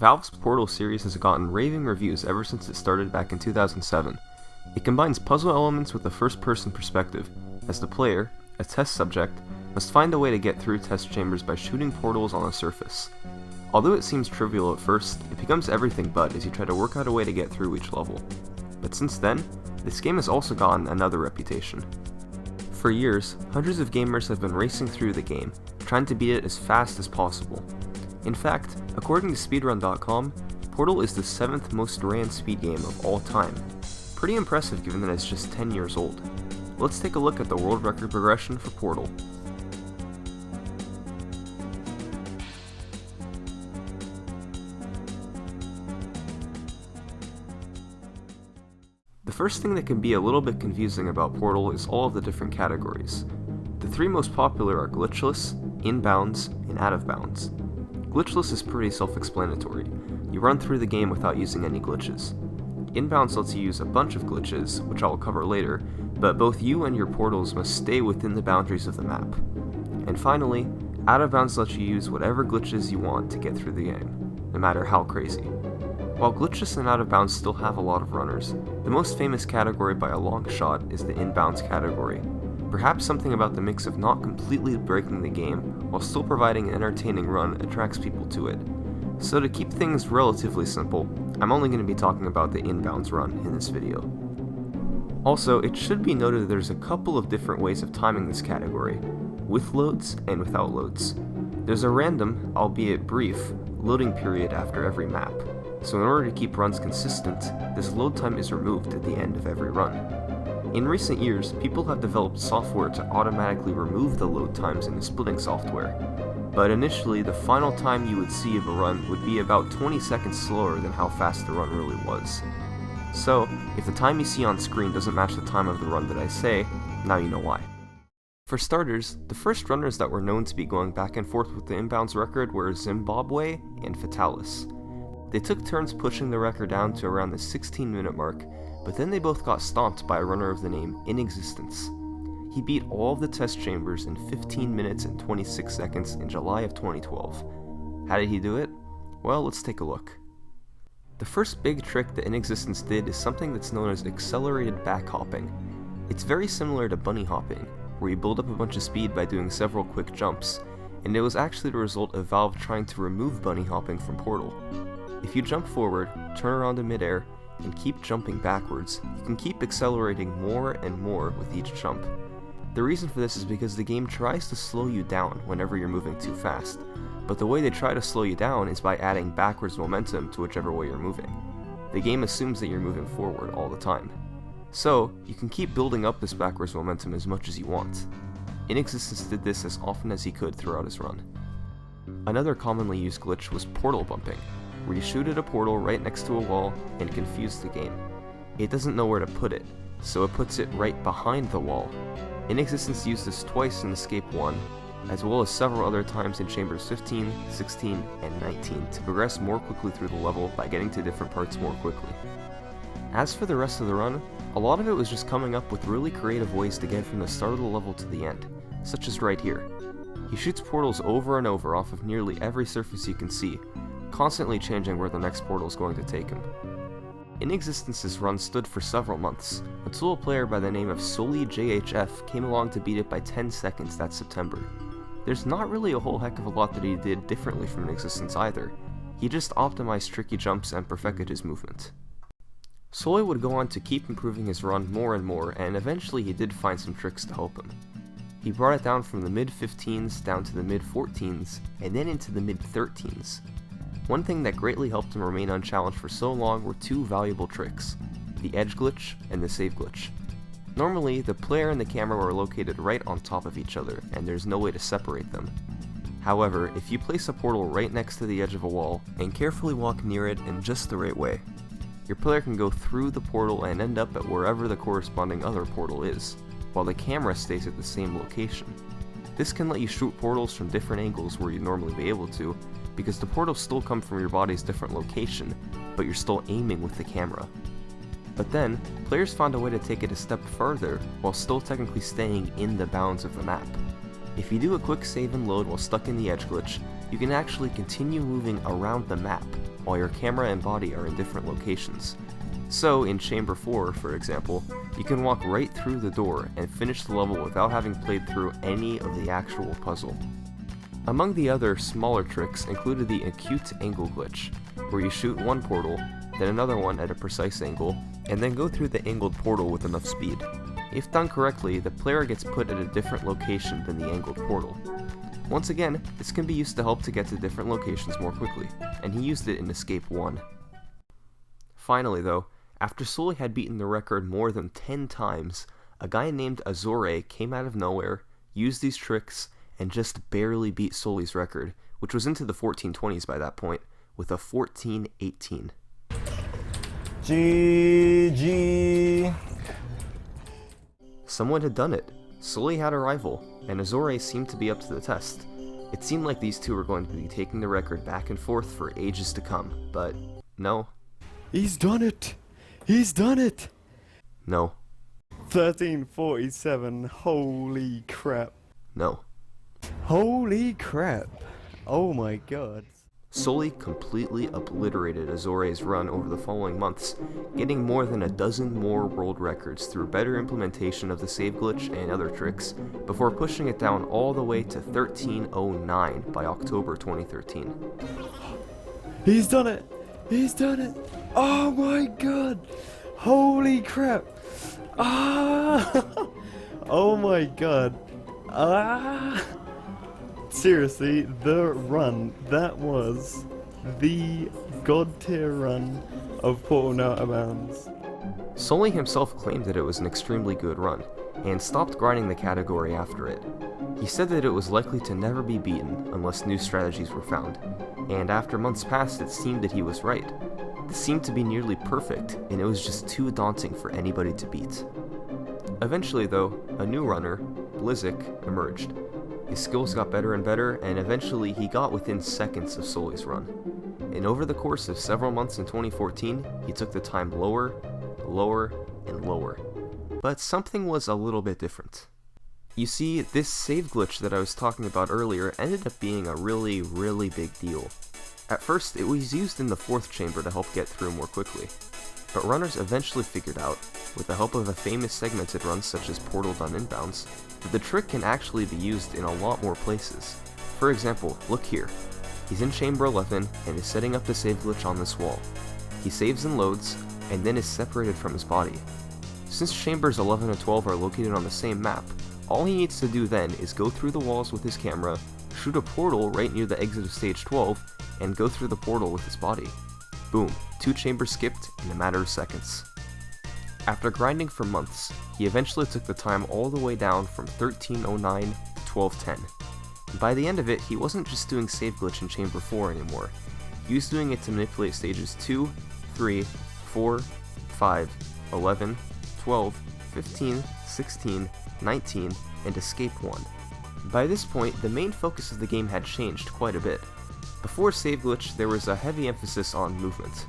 Valve's Portal series has gotten raving reviews ever since it started back in 2007. It combines puzzle elements with a first-person perspective, as the player, a test subject, must find a way to get through test chambers by shooting portals on a surface. Although it seems trivial at first, it becomes everything but as you try to work out a way to get through each level. But since then, this game has also gotten another reputation. For years, hundreds of gamers have been racing through the game, trying to beat it as fast as possible. In fact, according to Speedrun.com, Portal is the 7th most ran speed game of all time. Pretty impressive given that it's just 10 years old. Let's take a look at the world record progression for Portal. The first thing that can be a little bit confusing about Portal is all of the different categories. The three most popular are glitchless, inbounds, and out of bounds. Glitchless is pretty self-explanatory. You run through the game without using any glitches. Inbounds lets you use a bunch of glitches, which I will cover later, but both you and your portals must stay within the boundaries of the map. And finally, out of bounds lets you use whatever glitches you want to get through the game, no matter how crazy. While glitchless and out of bounds still have a lot of runners, the most famous category by a long shot is the inbounds category. Perhaps something about the mix of not completely breaking the game while still providing an entertaining run attracts people to it. So to keep things relatively simple, I'm only going to be talking about the inbounds run in this video. Also, it should be noted that there's a couple of different ways of timing this category, with loads and without loads. There's a random, albeit brief, loading period after every map, so in order to keep runs consistent, this load time is removed at the end of every run. In recent years, people have developed software to automatically remove the load times in the splitting software, but initially the final time you would see of a run would be about 20 seconds slower than how fast the run really was. So, if the time you see on screen doesn't match the time of the run that I say, now you know why. For starters, the first runners that were known to be going back and forth with the inbounds record were Zimbabwe and Fatalis. They took turns pushing the record down to around the 16-minute mark, but then they both got stomped by a runner of the name Inexistence. He beat all of the test chambers in 15 minutes and 26 seconds in July of 2012. How did he do it? Well, let's take a look. The first big trick that Inexistence did is something that's known as accelerated backhopping. It's very similar to bunny hopping, where you build up a bunch of speed by doing several quick jumps, and it was actually the result of Valve trying to remove bunny hopping from Portal. If you jump forward, turn around in midair, and keep jumping backwards, you can keep accelerating more and more with each jump. The reason for this is because the game tries to slow you down whenever you're moving too fast, but the way they try to slow you down is by adding backwards momentum to whichever way you're moving. The game assumes that you're moving forward all the time. So, you can keep building up this backwards momentum as much as you want. Inexistence did this as often as he could throughout his run. Another commonly used glitch was portal bumping, where you shoot at a portal right next to a wall and confuse the game. It doesn't know where to put it, so it puts it right behind the wall. Inexistence used this twice in Escape 1, as well as several other times in Chambers 15, 16, and 19 to progress more quickly through the level by getting to different parts more quickly. As for the rest of the run, a lot of it was just coming up with really creative ways to get from the start of the level to the end, such as right here. He shoots portals over and over off of nearly every surface you can see, constantly changing where the next portal is going to take him. Inexistence's run stood for several months, until a player by the name of Solie JHF came along to beat it by 10 seconds that September. There's not really a whole heck of a lot that he did differently from Inexistence either. He just optimized tricky jumps and perfected his movement. Solie would go on to keep improving his run more and more, and eventually he did find some tricks to help him. He brought it down from the mid-15s down to the mid-14s, and then into the mid-13s. One thing that greatly helped him remain unchallenged for so long were two valuable tricks, the edge glitch and the save glitch. Normally, the player and the camera were located right on top of each other, and there's no way to separate them. However, if you place a portal right next to the edge of a wall, and carefully walk near it in just the right way, your player can go through the portal and end up at wherever the corresponding other portal is, while the camera stays at the same location. This can let you shoot portals from different angles where you'd normally be able to, because the portals still come from your body's different location, but you're still aiming with the camera. But then, players found a way to take it a step further while still technically staying in the bounds of the map. If you do a quick save and load while stuck in the edge glitch, you can actually continue moving around the map while your camera and body are in different locations. So, in Chamber 4, for example, you can walk right through the door and finish the level without having played through any of the actual puzzle. Among the other smaller tricks included the acute angle glitch, where you shoot one portal, then another one at a precise angle, and then go through the angled portal with enough speed. If done correctly, the player gets put at a different location than the angled portal. Once again, this can be used to help to get to different locations more quickly, and he used it in Escape 1. Finally though, after Solie had beaten the record more than 10 times, a guy named Azor came out of nowhere, used these tricks, and just barely beat Solie's record, which was into the 1420s by that point, with a 14:18. GG. Someone had done it. Solie had a rival, and Azor seemed to be up to the test. It seemed like these two were going to be taking the record back and forth for ages to come, but no. He's done it! He's done it! No. 1347, holy crap. No. Holy crap. Oh my god. Solie completely obliterated Azor's run over the following months, getting more than a dozen more world records through better implementation of the save glitch and other tricks, before pushing it down all the way to 1309 by October 2013. He's done it! He's done it! Oh my god! Holy crap! Ah! Oh my god. Ah! Seriously, the run, that was the god tier run of Portal Now Out of Bounds. Solie himself claimed that it was an extremely good run, and stopped grinding the category after it. He said that it was likely to never be beaten unless new strategies were found, and after months passed it seemed that he was right. This seemed to be nearly perfect, and it was just too daunting for anybody to beat. Eventually though, a new runner, Blizzik, emerged. His skills got better and better, and eventually he got within seconds of Solie's run. And over the course of several months in 2014, he took the time lower, lower, and lower. But something was a little bit different. You see, this save glitch that I was talking about earlier ended up being a really big deal. At first, it was used in the 4th chamber to help get through more quickly, but runners eventually figured out, with the help of a famous segmented run such as Portal Done Inbounds, that the trick can actually be used in a lot more places. For example, look here. He's in chamber 11 and is setting up the save glitch on this wall. He saves and loads, and then is separated from his body. Since chambers 11 and 12 are located on the same map, all he needs to do then is go through the walls with his camera, shoot a portal right near the exit of stage 12, and go through the portal with his body. Boom, 2 chambers skipped in a matter of seconds. After grinding for months, he eventually took the time all the way down from 1309 to 1210. By the end of it, he wasn't just doing save glitch in chamber 4 anymore. He was doing it to manipulate stages 2, 3, 4, 5, 11, 12, 15, 16, 19, and Escape 1. By this point, the main focus of the game had changed quite a bit. Before save glitch, there was a heavy emphasis on movement,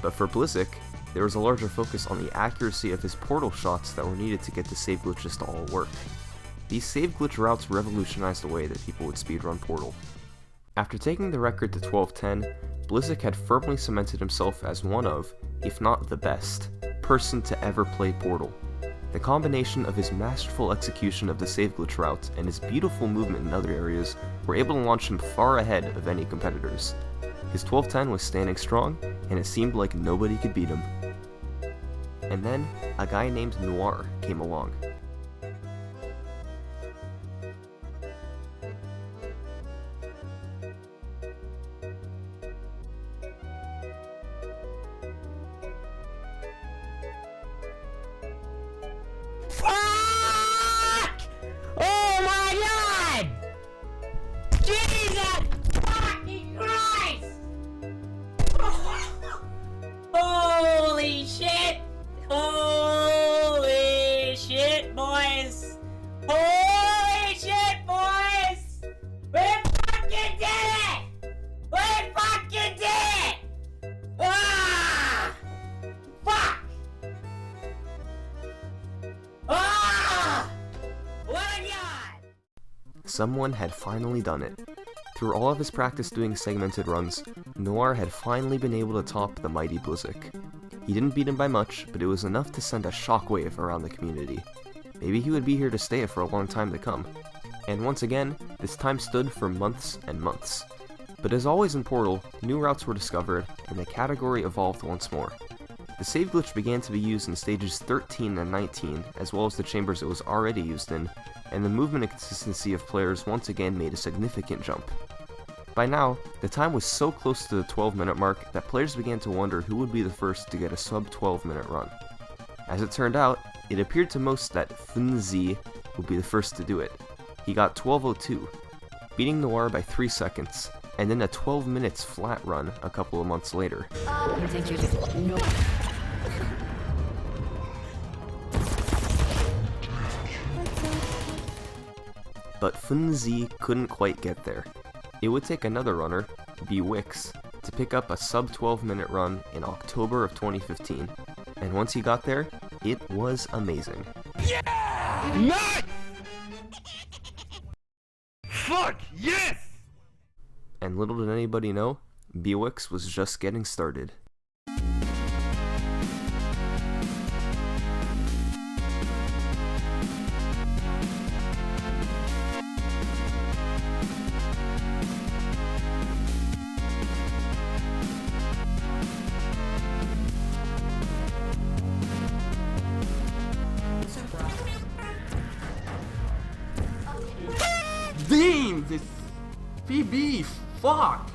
but for Blizzik, there was a larger focus on the accuracy of his portal shots that were needed to get the save glitches to all work. These save glitch routes revolutionized the way that people would speedrun Portal. After taking the record to 1210, Blizzik had firmly cemented himself as one of, if not the best, person to ever play Portal. The combination of his masterful execution of the save glitch route and his beautiful movement in other areas were able to launch him far ahead of any competitors. His 1210 was standing strong, and it seemed like nobody could beat him. And then, a guy named Noir came along. Fuck! Oh my god! Jesus fucking Christ! Holy shit! Holy shit, boys! Holy shit, boys! We fucking did it! We fucking did it! Ah! Fuck! Ah! What a god! Someone had finally done it. Through all of his practice doing segmented runs, Noir had finally been able to top the mighty Blizzak. He didn't beat him by much, but it was enough to send a shockwave around the community. Maybe he would be here to stay for a long time to come. And once again, this time stood for months and months. But as always in Portal, new routes were discovered, and the category evolved once more. The save glitch began to be used in stages 13 and 19, as well as the chambers it was already used in, and the movement and consistency of players once again made a significant jump. By now, the time was so close to the 12-minute mark that players began to wonder who would be the first to get a sub 12-minute run. As it turned out, it appeared to most that Funzi would be the first to do it. He got 12:02, beating Noir by 3 seconds, and then a 12 minutes flat run a couple of months later. But Funzi couldn't quite get there. It would take another runner, Wix, to pick up a sub 12-minute run in October of 2015, and once he got there, it was amazing. Yeah! Nice! Fuck, yes! And little did anybody know, Wix was just getting started. Damn, this PB, fuck!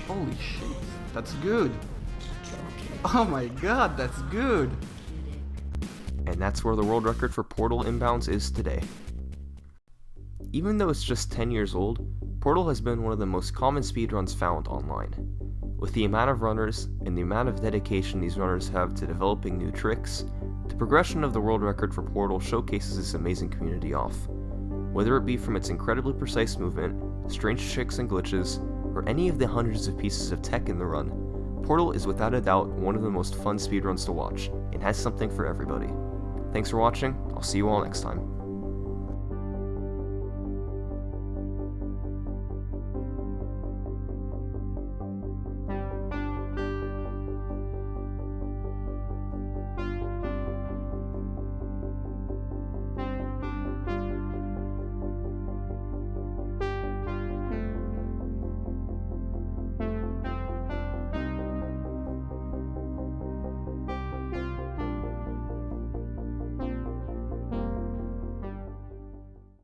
Holy shit, that's good. Oh my god, that's good. And that's where the world record for Portal inbounds is today. Even though it's just 10 years old, Portal has been one of the most common speedruns found online. With the amount of runners and the amount of dedication these runners have to developing new tricks, the progression of the world record for Portal showcases this amazing community off. Whether it be from its incredibly precise movement, strange tricks and glitches, or any of the hundreds of pieces of tech in the run, Portal is without a doubt one of the most fun speedruns to watch, and has something for everybody. Thanks for watching, I'll see you all next time.